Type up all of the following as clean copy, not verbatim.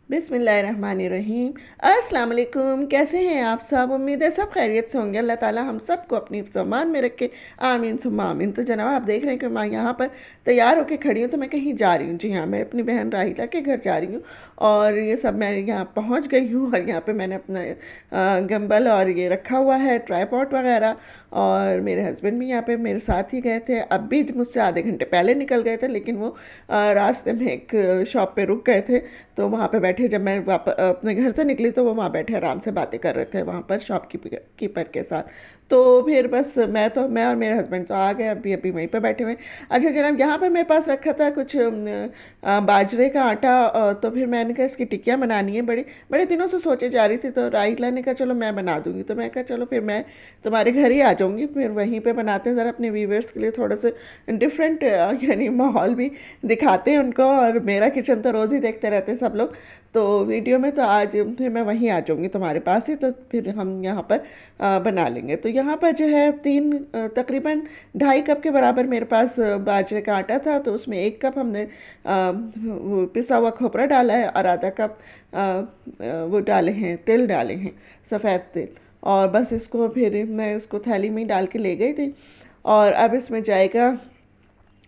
बिस्मिल्लाहिर्रहमानिर्रहीम। अस्सलाम वालेकुम। कैसे हैं आप सब? उम्मीद है सब खैरियत से होंगे। अल्लाह ताला हम सबको अपनी ज़मान में रखे, आमीन सुम्मा आमीन। तो जनाब आप देख रहे हैं कि मैं यहाँ पर तैयार होकर खड़ी हूँ, तो मैं कहीं जा रही हूँ। जी हाँ, मैं अपनी बहन राहिला के घर जा रही हूँ और ये सब मैं यहाँ पहुँच गई हूँ और यहाँ पर मैंने अपना गम्बल और ये रखा हुआ है, ट्राईपॉड वगैरह। और मेरे हस्बैंड भी यहाँ पे मेरे साथ ही गए थे, अब भी मुझसे आधे घंटे पहले निकल गए थे, लेकिन वो रास्ते में एक शॉप पे रुक गए थे। तो वहाँ पे बैठे, जब मैं अपने घर से निकली तो वो वहाँ बैठे आराम से बातें कर रहे थे वहाँ पर शॉप कीपर के साथ। तो फिर बस मैं और मेरे हस्बैंड तो आ गए, अभी अभी वहीं पे बैठे हुए। अच्छा जनाब, यहाँ पर मेरे पास रखा था कुछ बाजरे का आटा, तो फिर मैंने कहा इसकी टिक्कियाँ बनानी है। बड़े बड़े दिनों से सोचे जा रही थी, तो राहिला ने कहा चलो मैं बना दूँगी। तो मैं कहा चलो फिर मैं तुम्हारे घर ही आ जाऊँगी, फिर वहीं पे बनाते हैं, ज़रा अपने व्यूवर्स के लिए थोड़ा सा डिफरेंट यानी माहौल भी दिखाते हैं उनको। और मेरा किचन तो रोज़ ही देखते रहते हैं सब लोग, तो वीडियो में तो आज फिर मैं वहीं आ जाऊँगी तुम्हारे पास ही, तो फिर हम यहाँ पर बना लेंगे। तो यहाँ पर जो है तकरीबन 2.5 कप के बराबर मेरे पास बाजरे का आटा था। तो उसमें 1 कप हमने वो पिसा हुआ खोपरा डाला है और आधा कप वो डाले हैं, तिल डाले हैं, सफ़ेद तिल। और बस इसको फिर मैं इसको थैली में ही डाल के ले गई थी। और अब इसमें जाएगा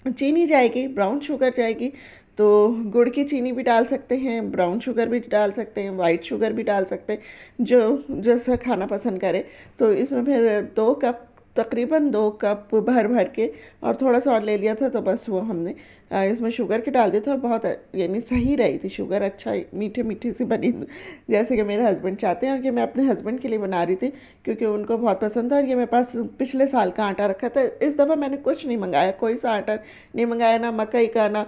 चीनी, जाएगी ब्राउन शुगर जाएगी। तो गुड़ की चीनी भी डाल सकते हैं, ब्राउन शुगर भी डाल सकते हैं, वाइट शुगर भी डाल सकते हैं, जो जैसा खाना पसंद करे। तो इसमें फिर 2 कप, तकरीबन 2 कप भर भर के और थोड़ा सा और ले लिया था, तो बस वो हमने इसमें शुगर के डाल दिया था। और बहुत यानी सही रही थी शुगर, अच्छा मीठे मीठी सी बनी, जैसे कि मेरे हस्बैंड चाहते हैं। और कि मैं अपने हस्बैंड के लिए बना रही थी क्योंकि उनको बहुत पसंद था। और ये मेरे पास पिछले साल का आटा रखा था। इस दफ़ा मैंने कुछ नहीं मंगाया, कोई सा आटा नहीं मंगाया, ना मकई का, ना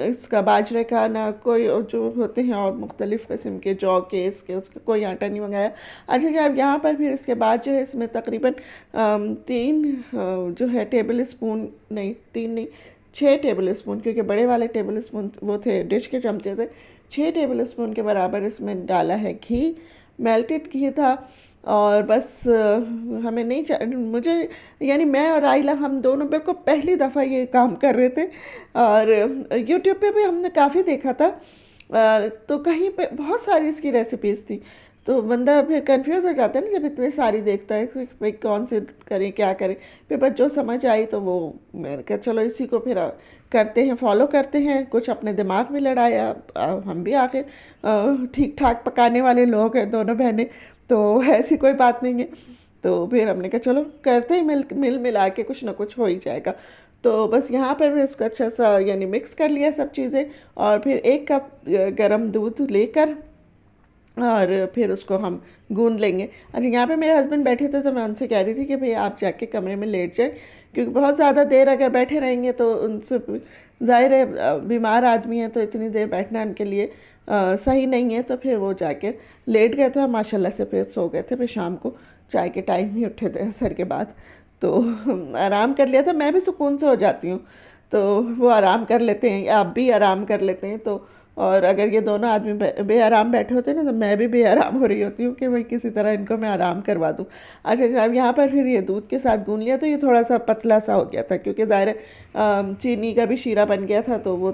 इसका बाजरे का, ना कोई जो होते हैं और मुख्तलिफ़ किस्म के जौ के, इसके उसके कोई आटा नहीं मंगाया। अच्छा जब यहाँ पर फिर इसके बाद जो है इसमें तकरीबन 3 जो है टेबल स्पून, नहीं 3 नहीं 6 टेबल स्पून, क्योंकि बड़े वाले टेबल स्पून वो थे डिश के चमचे थे, 6 टेबल स्पून के बराबर इसमें डाला है घी, मेल्टेड घी था। और बस हमें नहीं मुझे यानी मैं और आइला हम दोनों बिल्कुल पहली दफ़ा ये काम कर रहे थे। और यूट्यूब पे भी हमने काफ़ी देखा था, तो कहीं पे बहुत सारी इसकी रेसिपीज़ थी। तो बंदा फिर कंफ्यूज हो जाता है ना जब इतनी सारी देखता है कि भाई कौन से करें क्या करें। फिर बस जो समझ आई तो वो मैंने कहा चलो इसी को फिर करते हैं, फॉलो करते हैं। कुछ अपने दिमाग भी लड़ाया, हम भी आखिर ठीक ठाक पकाने वाले लोग हैं दोनों बहनें, तो ऐसी कोई बात नहीं है। तो फिर हमने कहा चलो करते हैं, मिल मिला के कुछ ना कुछ हो ही जाएगा। तो बस यहाँ पर भी इसको अच्छा सा यानी मिक्स कर लिया सब चीज़ें। और फिर 1 कप गरम दूध लेकर और फिर उसको हम गूंद लेंगे। अच्छा यहाँ पे मेरे हस्बैंड बैठे थे, तो मैं उनसे कह रही थी कि भाई आप जाके कमरे में लेट जाए, क्योंकि बहुत ज़्यादा देर अगर बैठे रहेंगे तो उनसे ज़ाहिर है बीमार आदमी है, तो इतनी देर बैठना उनके लिए सही नहीं है। तो फिर वो जाके लेट गए थे, माशाल्लाह से फिर सो गए थे। फिर शाम को चाय के टाइम ही उठे थे असर के बाद, तो आराम कर लिया था। मैं भी सुकून से हो जाती हूँ, तो वो आराम कर लेते हैं, आप भी आराम कर लेते हैं। तो और अगर ये दोनों आदमी बेआराम बैठे होते हैं ना, तो मैं भी बेआराम हो रही होती हूँ कि भाई किसी तरह इनको मैं आराम करवा दूँ। अच्छा जनाब, यहाँ पर फिर ये दूध के साथ गूंद लिया, तो ये थोड़ा सा पतला सा हो गया था, क्योंकि ज़ाहिर है चीनी का भी शीरा बन गया था, तो वो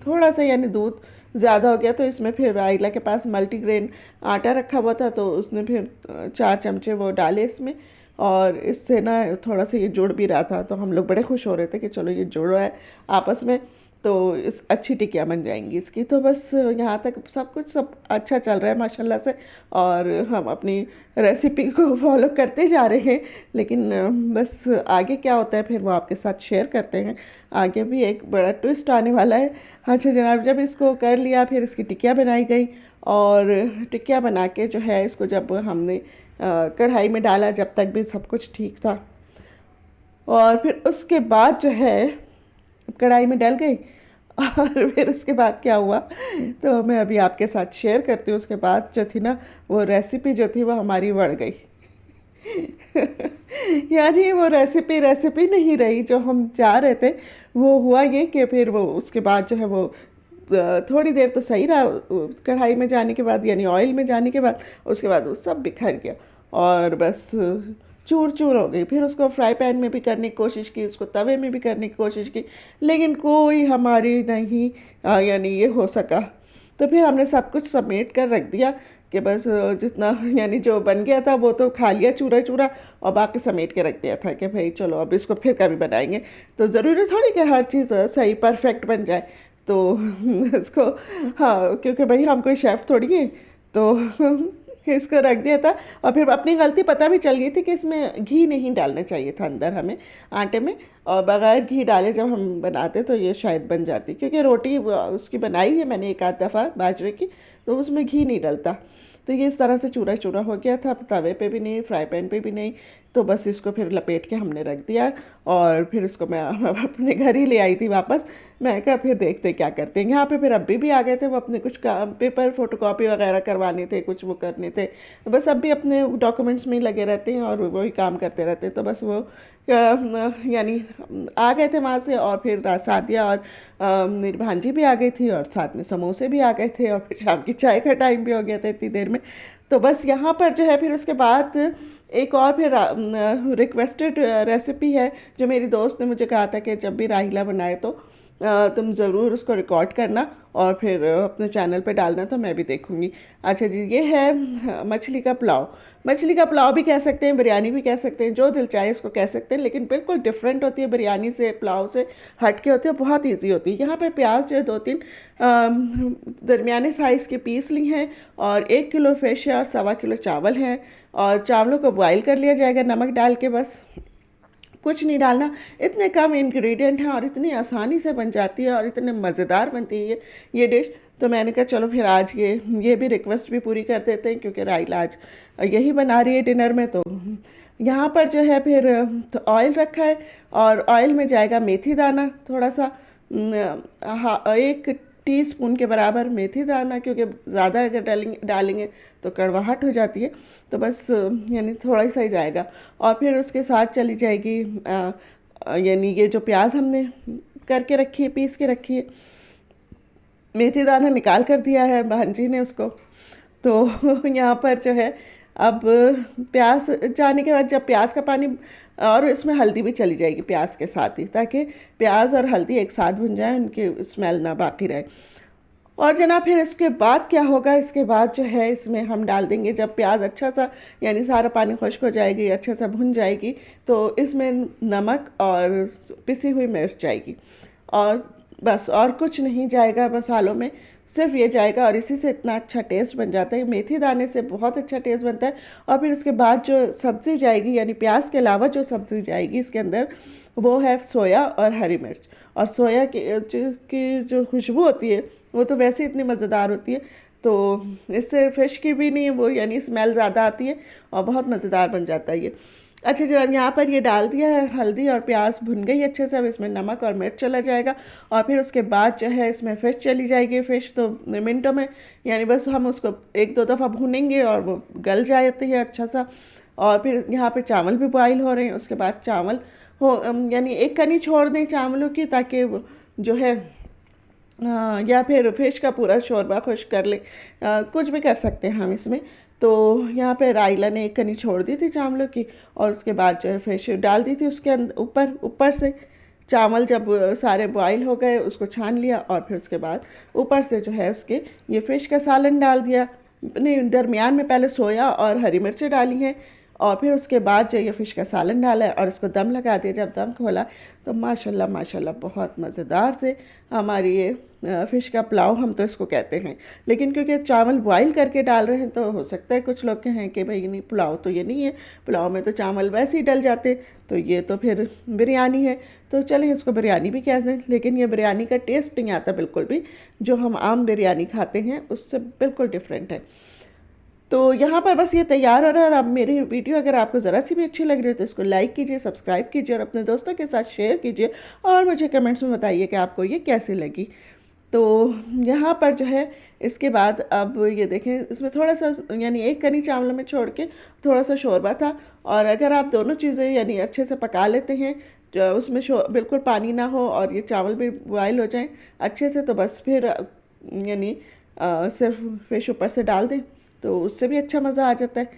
थोड़ा सा यानी दूध ज़्यादा हो गया। तो इसमें फिर आइला के पास मल्टीग्रेन आटा रखा हुआ था, तो उसने फिर 4 चमचे वो डाले इसमें। और इससे ना थोड़ा सा ये जुड़ भी रहा था, तो हम लोग बड़े खुश हो रहे थे कि चलो ये जुड़ रहा है आपस में, तो इस अच्छी टिकिया बन जाएंगी इसकी। तो बस यहाँ तक सब अच्छा चल रहा है माशाल्लाह से। और हम अपनी रेसिपी को फॉलो करते जा रहे हैं, लेकिन बस आगे क्या होता है फिर वो आपके साथ शेयर करते हैं। आगे भी एक बड़ा ट्विस्ट आने वाला है। अच्छा जनाब, जब इसको कर लिया फिर इसकी टिकिया बनाई गई। और टिकिया बना के जो है इसको जब हमने कढ़ाई में डाला, जब तक भी सब कुछ ठीक था। और फिर उसके बाद जो है कढ़ाई में डल गई। और फिर उसके बाद क्या हुआ तो मैं अभी आपके साथ शेयर करती हूँ। उसके बाद जो थी ना वो रेसिपी जो थी वो हमारी बढ़ गई। यानी वो रेसिपी नहीं रही जो हम चाह रहे थे। वो हुआ ये कि फिर वो उसके बाद जो है वो थोड़ी देर तो सही रहा, कढ़ाई में जाने के बाद यानी ऑयल में जाने के बाद उसके बाद वो सब बिखर गया और बस चूर चूर हो गई। फिर उसको फ्राई पैन में भी करने की कोशिश की, उसको तवे में भी करने की कोशिश की, लेकिन कोई हमारी नहीं यानी ये हो सका। तो फिर हमने सब कुछ समेट कर रख दिया कि बस जितना यानी जो बन गया था वो तो खा लिया चूरा चूरा, और बाकी समेट के रख दिया था कि भाई चलो अब इसको फिर कभी बनाएंगे। तो ज़रूरी थोड़ी कि हर चीज़ सही परफेक्ट बन जाए, तो इसको, हाँ, क्योंकि भाई हम कोई शेफ़ थोड़ी हैं, तो इसको रख दिया था। और फिर अपनी गलती पता भी चल गई थी कि इसमें घी नहीं डालना चाहिए था अंदर हमें, आटे में, और बग़ैर घी डाले जब हम बनाते तो ये शायद बन जाती, क्योंकि रोटी उसकी बनाई है मैंने एक आध दफ़ा बाजरे की, तो उसमें घी नहीं डलता। तो ये इस तरह से चूरा चूरा हो गया था, तवे पे भी नहीं, फ्राई पैन पे भी नहीं। तो बस इसको फिर लपेट के हमने रख दिया, और फिर इसको मैं अपने घर ही ले आई थी वापस। मैं कहा फिर देखते क्या करते हैं। यहाँ पे फिर अब्बी भी आ गए थे, वो अपने कुछ काम, पेपर फोटोकॉपी वगैरह करवाने थे, कुछ वो करने थे। तो बस अब्बी अपने डॉक्यूमेंट्स में ही लगे रहते हैं और वही काम करते रहते हैं। तो बस वो यानी आ गए थे वहाँ से, और फिर सादिया और मेरी भांजी भी आ गई थी, और साथ में समोसे भी आ गए थे, और फिर शाम की चाय का टाइम भी हो गया था इतनी देर में। तो बस यहाँ पर जो है फिर उसके बाद एक और फिर रिक्वेस्टेड रेसिपी है, जो मेरी दोस्त ने मुझे कहा था कि जब भी राहिला बनाए तो तुम ज़रूर उसको रिकॉर्ड करना और फिर अपने चैनल पे डालना, तो मैं भी देखूँगी। अच्छा जी, ये है मछली का पुलाव। मछली का पुलाव भी कह सकते हैं, बिरयानी भी कह सकते हैं, जो दिल चाहे उसको कह सकते हैं, लेकिन बिल्कुल डिफरेंट होती है, बिरयानी से, पुलाव से हट के होती है, बहुत ईजी होती है। यहाँ पे प्याज जो है 2-3 दरमियाने साइज़ के पीस ली हैं, और 1 किलो फिश है, और 1.25 किलो चावल हैं, और चावलों को बॉईल कर लिया जाएगा नमक डाल के, बस कुछ नहीं डालना। इतने कम इंग्रेडिएंट हैं और इतनी आसानी से बन जाती है और इतने मज़ेदार बनती है ये डिश। तो मैंने कहा चलो फिर आज ये भी रिक्वेस्ट भी पूरी कर देते हैं, क्योंकि राइला आज यही बना रही है डिनर में। तो यहाँ पर जो है फिर तो ऑयल रखा है, और ऑयल में जाएगा मेथी दाना थोड़ा सा, 1 टीस्पून के बराबर मेथी दाना, क्योंकि ज़्यादा अगर डालेंगे तो कड़वाहट हो जाती है। तो बस यानी थोड़ा ही सही जाएगा। और फिर उसके साथ चली जाएगी यानी ये जो प्याज हमने करके रखी है, पीस के रखी है, मेथी दाना निकाल कर दिया है भांजी ने उसको। तो यहाँ पर जो है अब प्याज जाने के बाद, जब प्याज का पानी, और इसमें हल्दी भी चली जाएगी प्याज के साथ ही, ताकि प्याज और हल्दी एक साथ भुन जाए, उनकी स्मेल ना बाकी रहे। और जनाब फिर इसके बाद क्या होगा, इसके बाद जो है इसमें हम डाल देंगे, जब प्याज अच्छा सा यानी सारा पानी खुश्क हो जाएगी, अच्छा सा भुन जाएगी, तो इसमें नमक और पिसी हुई मिर्च जाएगी, और बस और कुछ नहीं जाएगा मसालों में, सिर्फ ये जाएगा, और इसी से इतना अच्छा टेस्ट बन जाता है। मेथी दाने से बहुत अच्छा टेस्ट बनता है। और फिर उसके बाद जो सब्ज़ी जाएगी, यानी प्याज के अलावा जो सब्ज़ी जाएगी इसके अंदर, वो है सोया और हरी मिर्च। और सोया की जो खुशबू होती है वो तो वैसे इतनी मज़ेदार होती है, तो इससे फ़िश की भी नहीं वो यानी स्मेल ज़्यादा आती है, और बहुत मज़ेदार बन जाता है ये। अच्छा जब यहाँ पर ये डाल दिया है, हल्दी और प्याज भुन गई अच्छे से, अब इसमें नमक और मिर्च चला जाएगा, और फिर उसके बाद जो है इसमें फ़िश चली जाएगी। फ़िश तो मिनटों में, यानी बस हम उसको 1-2 दफ़ा भूनेंगे और वो गल जाती है अच्छा सा। और फिर यहाँ पे चावल भी बॉईल हो रहे हैं, उसके बाद चावल हो यानी एक कनी छोड़ दें चावलों की, ताकि जो है या फिर फ़िश का पूरा शोरबा खुश्क कर लें, कुछ भी कर सकते हैं हम इसमें। तो यहाँ पे राइला ने एक कनी छोड़ दी थी चावलों की, और उसके बाद जो है फ़िश डाल दी थी उसके अंदर, ऊपर से चावल जब सारे बॉईल हो गए उसको छान लिया, और फिर उसके बाद ऊपर से जो है उसके ये फ़िश का सालन डाल दिया। नहीं, दरमियान में पहले सोया और हरी मिर्चें डाली हैं, और फिर उसके बाद जो ये फ़िश का सालन डाला है, और उसको दम लगा दिया। जब दम खोला तो माशाल्लाह माशाल्लाह बहुत मज़ेदार से हमारी ये फ़िश का पुलाव, हम तो इसको कहते हैं, लेकिन क्योंकि चावल बॉईल करके डाल रहे हैं तो हो सकता है कुछ लोग कहें कि भाई नहीं पुलाव तो ये नहीं है, पुलाव में तो चावल वैसे ही डल जाते, तो ये तो फिर बिरयानी है। तो चलें इसको बिरयानी भी कह दें, लेकिन ये बिरयानी का टेस्ट नहीं आता बिल्कुल भी, जो हम आम बिरयानी खाते हैं उससे बिल्कुल डिफरेंट है। तो यहाँ पर बस ये तैयार हो रहा है। और अब मेरी वीडियो अगर आपको ज़रा सी भी अच्छी लग रही है तो इसको लाइक कीजिए, सब्सक्राइब कीजिए, और अपने दोस्तों के साथ शेयर कीजिए, और मुझे कमेंट्स में बताइए कि आपको ये कैसी लगी। तो यहाँ पर जो है इसके बाद अब ये देखें, इसमें थोड़ा सा यानी एक कनी चावलों में छोड़ के थोड़ा सा शोरबा था, और अगर आप दोनों चीज़ें यानी अच्छे से पका लेते हैं, जो उसमें बिल्कुल पानी ना हो और ये चावल भी बॉयल हो जाएं अच्छे से, तो बस फिर यानी सिर्फ फिश ऊपर से डाल दें, तो उससे भी अच्छा मज़ा आ जाता है।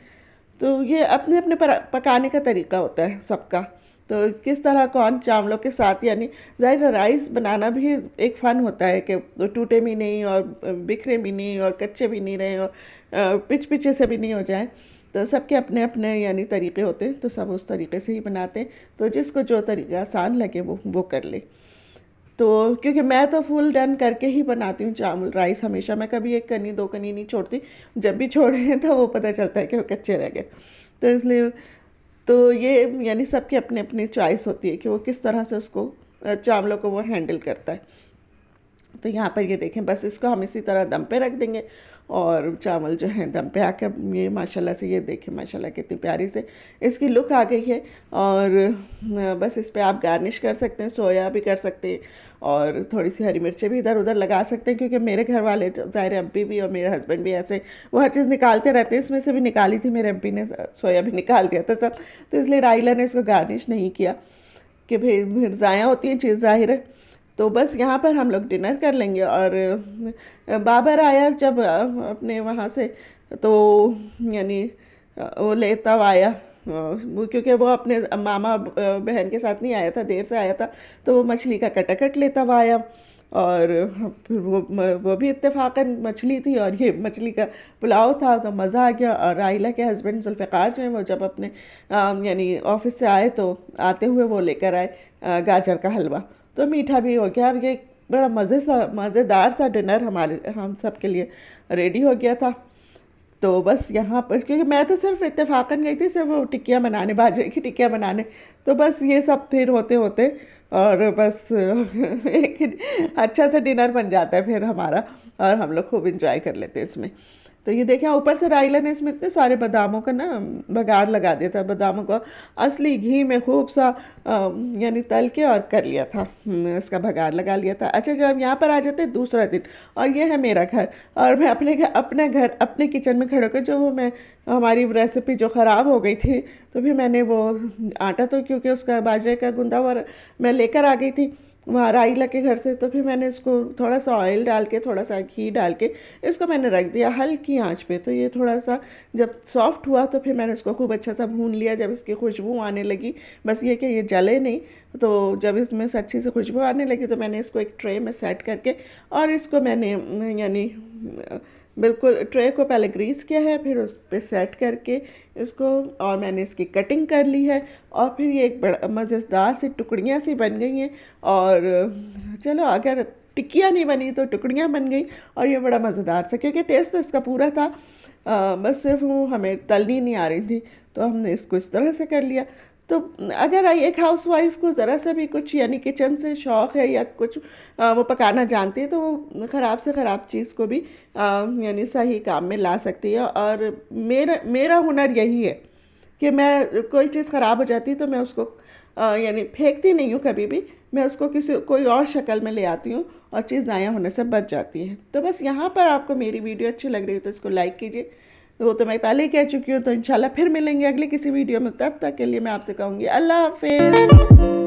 तो ये अपने अपने पकाने का तरीका होता है सबका। तो किस तरह कौन चावलों के साथ, यानी ज़ाहिर है राइस बनाना भी एक फ़न होता है कि टूटे भी नहीं और बिखरे भी नहीं और कच्चे भी नहीं रहे और पिच से भी नहीं हो जाए। तो सबके अपने अपने यानी तरीक़े होते हैं, तो सब उस तरीक़े से ही बनाते हैं। तो जिसको जो तरीक़ा आसान लगे वो कर ले। तो क्योंकि मैं तो फुल डन करके ही बनाती हूँ चावल राइस हमेशा, मैं कभी 1 कनी 2 कनी नहीं छोड़ती। जब भी छोड़े हैं तो वो पता चलता है कि वो कच्चे रह गए। तो इसलिए तो ये यानी सबकी अपनी अपनी चॉइस होती है कि वो किस तरह से उसको चावलों को वो हैंडल करता है। तो यहाँ पर ये देखें, बस इसको हम इसी तरह दम पे रख देंगे और चावल जो हैं दम पे आकर ये माशाल्लाह से, ये देखें माशाल्लाह कितनी प्यारी से इसकी लुक आ गई है। और बस इस पे आप गार्निश कर सकते हैं, सोया भी कर सकते हैं और थोड़ी सी हरी मिर्चें भी इधर उधर लगा सकते हैं, क्योंकि मेरे घर वाले ज़ाहिर अम्पी भी और मेरे हस्बैंड भी ऐसे वो हर चीज़ निकालते रहते हैं। इसमें से भी निकाली थी मेरे अम्पी ने, सोया भी निकाल दिया था सब। तो इसलिए राइला ने इसको गार्निश नहीं किया कि भाई फिर ज़ाया होती है चीज़, ज़ाहिर है। तो बस यहाँ पर हम लोग डिनर कर लेंगे। और बाबर आया जब अपने वहाँ से, तो यानी वो लेता हुआ आया, वो क्योंकि वो अपने मामा बहन के साथ नहीं आया था, देर से आया था, तो वो मछली का कटाकट लेता हुआ आया। और फिर वो भी इत्तेफाकन मछली थी और ये मछली का पुलाव था, तो मज़ा आ गया। और राइला के हस्बैंड जुल्फ़िकार जो हैं वो जब अपने यानी ऑफिस से आए तो आते हुए वो लेकर आए गाजर का हलवा, तो मीठा भी हो गया। और ये बड़ा मज़ेदार सा डिनर हम सब के लिए रेडी हो गया था। तो बस यहाँ पर क्योंकि मैं तो सिर्फ इत्तेफाकन गई थी सिर्फ वो टिक्कियाँ बनाने, बाजरे की टिक्कियाँ बनाने, तो बस ये सब फिर होते होते और बस एक अच्छा सा डिनर बन जाता है फिर हमारा, और हम लोग खूब इंजॉय कर लेते हैं इसमें। तो ये देखें ऊपर से राइला ने इसमें इतने सारे बादामों का ना बघार लगा दिया था, बादामों को असली घी में खूब सा यानी तल के और कर लिया था, इसका बघार लगा लिया था। अच्छा जब यहाँ पर आ जाते हैं दूसरा दिन, और ये है मेरा घर, और मैं अपने घर अपने किचन में खड़े होकर जो मैं हमारी रेसिपी जो ख़राब हो गई थी, तो फिर मैंने वो आटा, तो क्योंकि उसका बाजरे का गूंदा हुआ मैं लेकर आ गई थी वहाँ राइला के घर से, तो फिर मैंने इसको थोड़ा सा ऑयल डाल के थोड़ा सा घी डाल के इसको मैंने रख दिया हल्की आंच पे। तो ये थोड़ा सा जब सॉफ्ट हुआ तो फिर मैंने इसको खूब अच्छा सा भून लिया। जब इसकी खुशबू आने लगी, बस ये कि ये जले नहीं, तो जब इसमें से अच्छी से खुशबू आने लगी तो मैंने इसको एक ट्रे में सेट करके और इसको मैंने यानी बिल्कुल ट्रे को पहले ग्रीस किया है, फिर उस पर सेट करके इसको, और मैंने इसकी कटिंग कर ली है। और फिर ये एक बड़ा मज़ेदार सी टुकड़ियाँ सी बन गई हैं। और चलो अगर टिक्कियाँ नहीं बनी तो टुकड़ियाँ बन गई, और ये बड़ा मज़ेदार सा, क्योंकि टेस्ट तो इसका पूरा था, बस सिर्फ वो हमें तलनी नहीं आ रही थी, तो हमने इसको इस तरह से कर लिया। तो अगर एक हाउसवाइफ को ज़रा सा भी कुछ यानी किचन से शौक़ है या कुछ वो पकाना जानती है, तो वो ख़राब से ख़राब चीज़ को भी यानी सही काम में ला सकती है। और मेरा हुनर यही है कि मैं कोई चीज़ ख़राब हो जाती है तो मैं उसको यानी फेंकती नहीं हूँ कभी भी, मैं उसको कोई और शक्ल में ले आती हूँ और चीज़ ज़ाया होने से बच जाती है। तो बस यहाँ पर आपको मेरी वीडियो अच्छी लग रही है तो इसको लाइक कीजिए, वो तो मैं पहले ही कह चुकी हूँ। तो इंशाल्लाह फिर मिलेंगे अगली किसी वीडियो में, तब तक के लिए मैं आपसे कहूँगी अल्लाह हाफिज़।